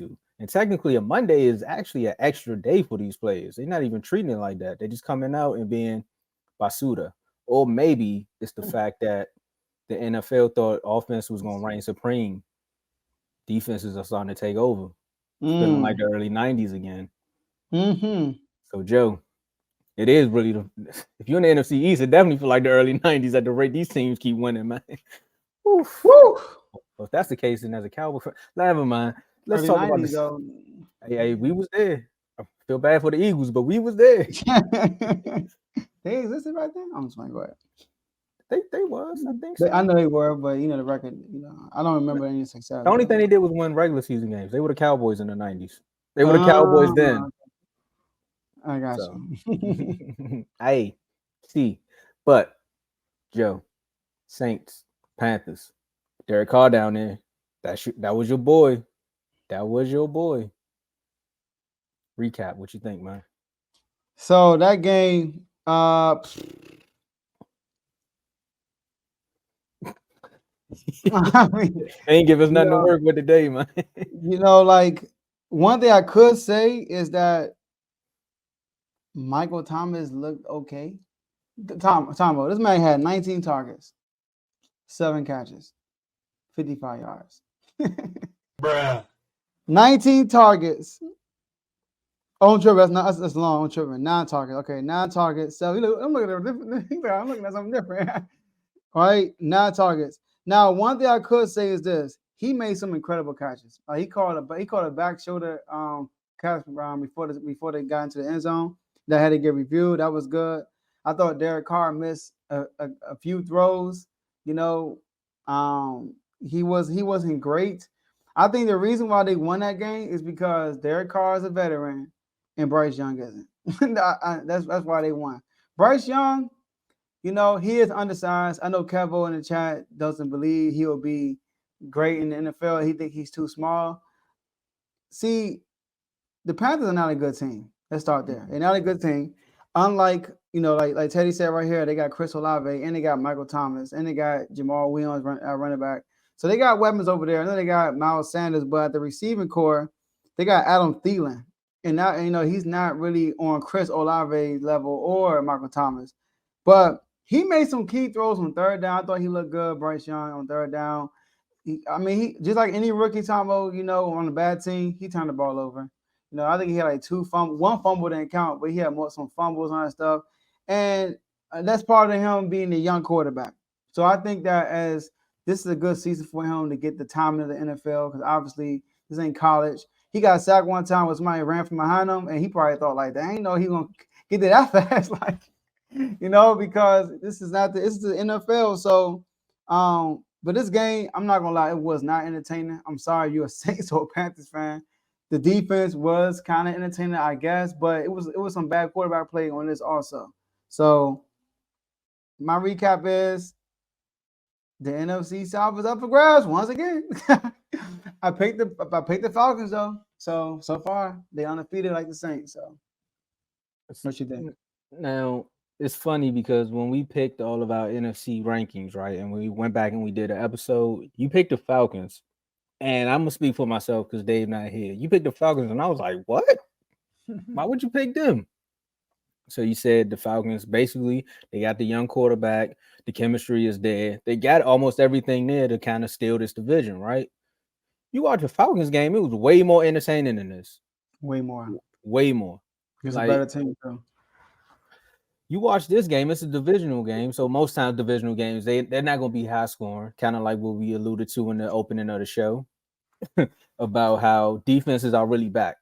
to. And technically, a Monday is actually an extra day for these players. They're not even treating it like that. They're just coming out and being basuda. Or maybe it's the fact that the NFL thought offense was going to reign supreme. Defenses are starting to take over. It's feeling like the early 90s again. Mm-hmm. So, Joe, it is really if you're in the NFC East, it definitely feel like the early 90s at the rate these teams keep winning, man. Oof. Woo! Well, if that's the case, then as a Cowboy fan, never mind. Let's Early talk about 90s, this. though. Hey, we was there. I feel bad for the Eagles, but we was there. They existed right then? I'm just going to go ahead. They was, I think so. I know they were, but the record, I don't remember any success. The only thing they did was win regular season games. They were the Cowboys in the 90s. They were the Cowboys then. I got you. Hey, see, but Joe, Saints, Panthers, Derek Carr down there. That was your boy. That was your boy. Recap. What you think, man? So that game, I mean, ain't give us nothing to work with today, man. Like one thing I could say is that Michael Thomas looked okay. Tomo, this man had 19 targets, 7 catches, 55 yards. Bruh. 19 targets. Oh, tripping. That's long. I'm tripping. 9 targets. Okay, 9 targets. So I'm looking at something different. All right, 9 targets. Now, one thing I could say is this: he made some incredible catches. He called a back shoulder catch before they got into the end zone that had to get reviewed. That was good. I thought Derek Carr missed a few throws. He wasn't great. I think the reason why they won that game is because Derek Carr is a veteran and Bryce Young isn't. That's why they won. Bryce Young, he is undersized. I know Kevo in the chat doesn't believe he'll be great in the NFL. He think he's too small. See, the Panthers are not a good team. Let's start there. They're not a good team. Unlike, like Teddy said right here, they got Chris Olave and they got Michael Thomas and they got Jamal Williams running back. So they got weapons over there. I know they got Miles Sanders, but at the receiving core, they got Adam Thielen. And now, he's not really on Chris Olave level or Michael Thomas. But he made some key throws on third down. I thought he looked good, Bryce Young, on third down. He just like any rookie, Tomo, on a bad team, he turned the ball over. I think he had like 2 fumbles. 1 fumble didn't count, but he had some fumbles on that stuff. And that's part of him being a young quarterback. So I think that as this is a good season for him to get the time in the NFL because obviously this ain't college. He got sacked one time when somebody ran from behind him, and he probably thought like, "Dang, ain't know he gonna get there that fast." Like, because this is the NFL. So, but this game, I'm not gonna lie, it was not entertaining. I'm sorry, you're a Saints or Panthers fan. The defense was kind of entertaining, I guess, but it was some bad quarterback play on this also. So, my recap is the NFC South is up for grabs once again. I picked the Falcons though. So far they undefeated like the Saints. So what you think? Now it's funny because when we picked all of our NFC rankings, right, and we went back and we did an episode, you picked the Falcons, and I'm gonna speak for myself because Dave not here. You picked the Falcons, and I was like, "What? Why would you pick them?" So you said the Falcons, basically, they got the young quarterback, the chemistry is there, they got almost everything there to kind of steal this division, right? You watch the Falcons game, it was way more entertaining than this. Way more. It's a better team, though. You watch this game, it's a divisional game. So most times divisional games, they're not going to be high scoring, kind of like what we alluded to in the opening of the show about how defenses are really back.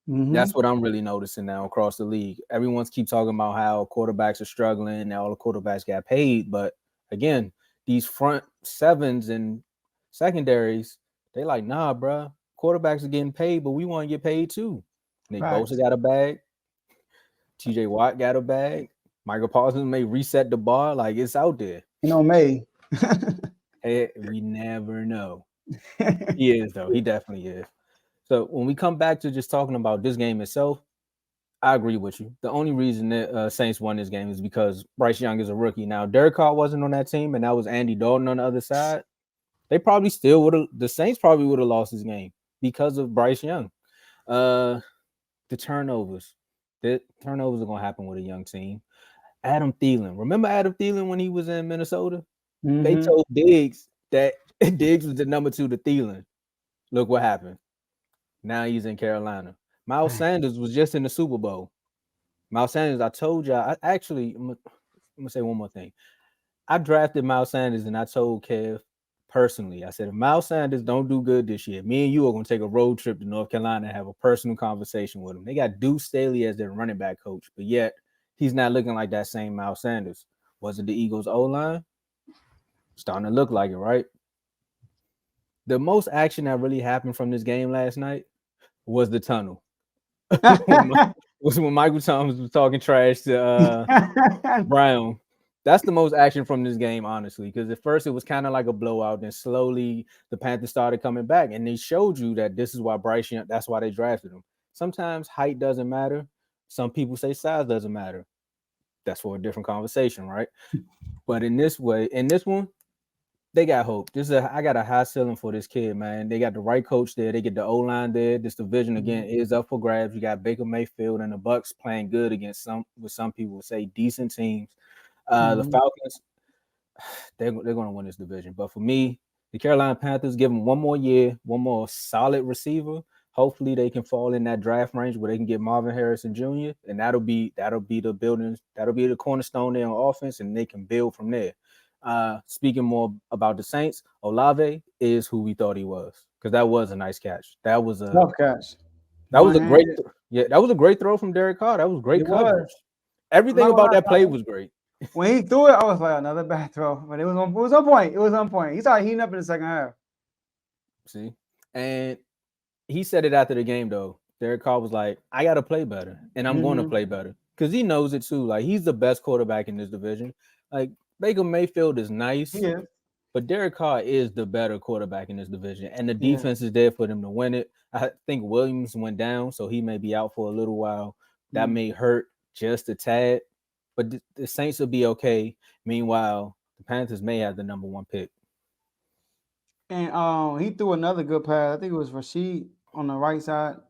Mm-hmm. That's what I'm really noticing now across the league. Everyone's keep talking about how quarterbacks are struggling and all the quarterbacks got paid. But again, these front sevens and secondaries, they like, nah, bro. Quarterbacks are getting paid, but we want to get paid too. Nick Bosa got a bag. TJ Watt got a bag. Michael Parsons may reset the bar. Like, it's out there. May. Hey, we never know. He is, though. He definitely is. So when we come back to just talking about this game itself, I agree with you. The only reason that Saints won this game is because Bryce Young is a rookie. Now, Derek Carr wasn't on that team, and that was Andy Dalton on the other side. They probably still would have – the Saints probably would have lost this game. because of Bryce Young. The turnovers. The turnovers are gonna happen with a young team. Adam Thielen. Remember Adam Thielen when he was in Minnesota? They Mm-hmm. told Diggs that Diggs was the number 2 to Thielen. Look what happened. Now he's in Carolina. Miles Sanders was just in the Super Bowl. Miles Sanders, I told y'all. I'm gonna say one more thing. I drafted Miles Sanders and I told Kev personally, I said, if Miles Sanders don't do good this year, me and you are gonna take a road trip to North Carolina and have a personal conversation with him. They got Deuce Staley as their running back coach, but yet he's not looking like that same Miles Sanders. Was it the Eagles O-line? Starting to look like it, right? The most action that really happened from this game last night was the tunnel. when Michael Thomas was talking trash to Brown. That's the most action from this game, honestly, because at first it was kind of like a blowout, then slowly the Panthers started coming back, and they showed you that this is why Bryce Young, that's why they drafted him. Sometimes height doesn't matter. Some people say size doesn't matter. That's for a different conversation, right? But in this one, they got hope. I got a high ceiling for this kid, man. They got the right coach there. They get the O-line there. This division again is up for grabs. You got Baker Mayfield and the Bucks playing good against some people would say decent teams. The Falcons, they're going to win this division. But for me, the Carolina Panthers, give them one more year, one more solid receiver. Hopefully they can fall in that draft range where they can get Marvin Harrison Jr. And that'll be the buildings, that'll be the cornerstone there on offense, and they can build from there. Speaking more about the Saints, Olave is who we thought he was, because that was a nice catch. That was a Tough catch. that was a great that was a great throw from Derek Carr. That was great coverage. Was. Everything about that play was great. When he threw it, I was like, another bad throw, but it was on point. It was on point. He started heating up in the second half. See, and he said it after the game though. Derek Carr was like, "I got to play better, and I'm going to play better," because he knows it too. Like, he's the best quarterback in this division. Like, Baker Mayfield is nice, but Derek Carr is the better quarterback in this division, and the defense is there for them to win it. I think Williams went down, so he may be out for a little while. That may hurt just a tad, but the Saints will be okay. Meanwhile, the Panthers may have the number 1 pick. And he threw another good pass. I think it was Rashid on the right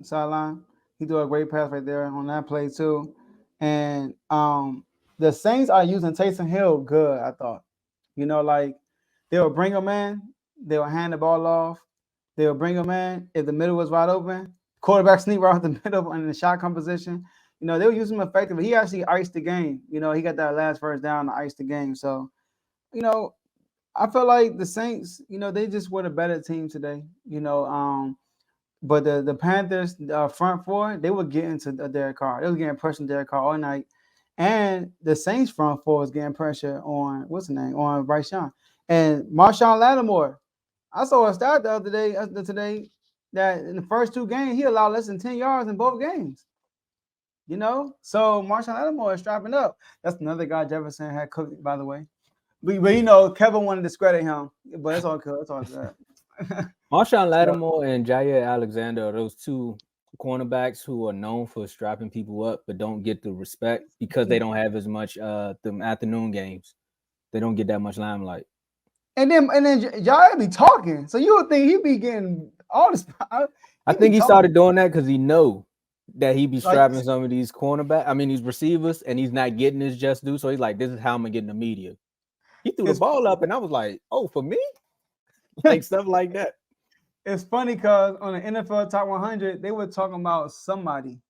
sideline. He threw a great pass right there on that play too. And the Saints are using Taysom Hill good, I thought. Like they'll bring him in, they'll hand the ball off, they'll bring him in. If the middle was wide open, quarterback sneak right out the middle in the shotgun position. They'll use him effectively. He actually iced the game. He got that last first down to ice the game. So, I feel like the Saints, they just were the better team today. But the Panthers front four, they were getting to Derek Carr. They were getting pressure on Derek Carr all night. And the Saints front four was getting pressure on, on Bryce Young. And Marshawn Lattimore, I saw a stat the other day, today, that in the first 2 games, he allowed less than 10 yards in both games. So Marshawn Lattimore is strapping up. That's another guy Jefferson had cooked, by the way. But Kevin wanted to discredit him, but it's all good. It's all good. Marshawn Lattimore and Jair Alexander are those 2 cornerbacks who are known for strapping people up, but don't get the respect because they don't have as much the afternoon games. They don't get that much limelight. And then Jair be talking, so you would think he'd be getting all this. I think he started doing that because he know that he be strapping some of these these receivers, and he's not getting his just due. So he's like, "This is how I'm gonna get in the media." He threw the ball up, and I was like, "Oh, for me?" Like stuff like that. It's funny because on the NFL Top 100, they were talking about somebody,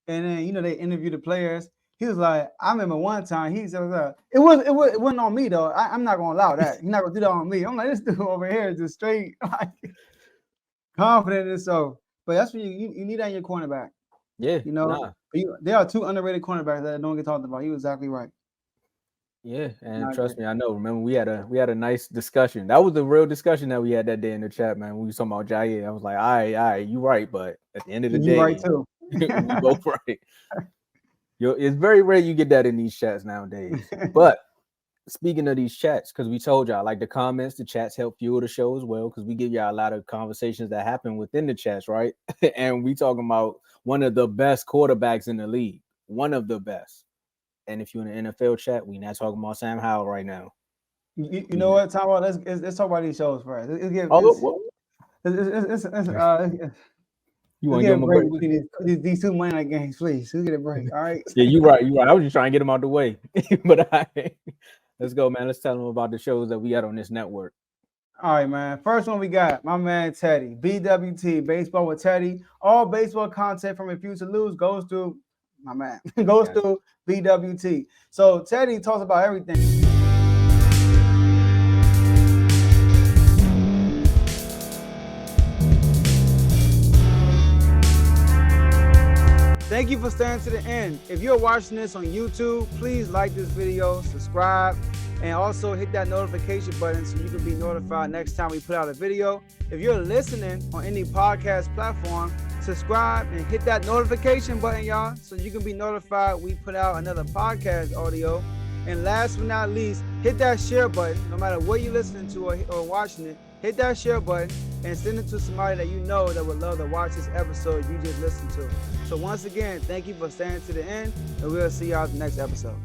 and then they interviewed the players. He was like, "I remember one time he said, it wasn't on me though. I'm not gonna allow that. You're not gonna do that on me." I'm like, this dude over here is just straight like confident and so. But that's what you need that in your cornerback. Yeah, there are 2 underrated cornerbacks that don't get talked about. He was exactly right. Yeah, and trust me, I know. Remember, we had a nice discussion. That was the real discussion that we had that day in the chat, man. We were talking about Jair. I was like, all right, you right, but at the end of the day, right too. We both right. It's very rare you get that in these chats nowadays. But speaking of these chats, because we told y'all, like the comments, the chats help fuel the show as well, because we give y'all a lot of conversations that happen within the chats, right? And we talking about one of the best quarterbacks in the league, one of the best. And if you're in the NFL chat, we not talking about Sam Howell right now. You know what? Let's talk about these shows first. Let's You Let's want to get give a him a break break? between these two Monday night games, please. Let's get a break. All right. Yeah, you right. You right. I was just trying to get him out the way. But let's go, man. Let's tell them about the shows that we got on this network. All right, man. First one we got my man Teddy, BWT, Baseball with Teddy. All baseball content from Refuse to Lose goes through my man, goes through BWT. So Teddy talks about everything. Thank you for staying to the end. If you're watching this on YouTube, please like this video, subscribe, and also hit that notification button so you can be notified next time we put out a video. If you're listening on any podcast platform, subscribe and hit that notification button, y'all, so you can be notified we put out another podcast audio. And last but not least, hit that share button. No matter what you're listening to or watching it, hit that share button and send it to somebody that you know that would love to watch this episode you just listened to. So once again, thank you for staying to the end, and we'll see y'all at the next episode.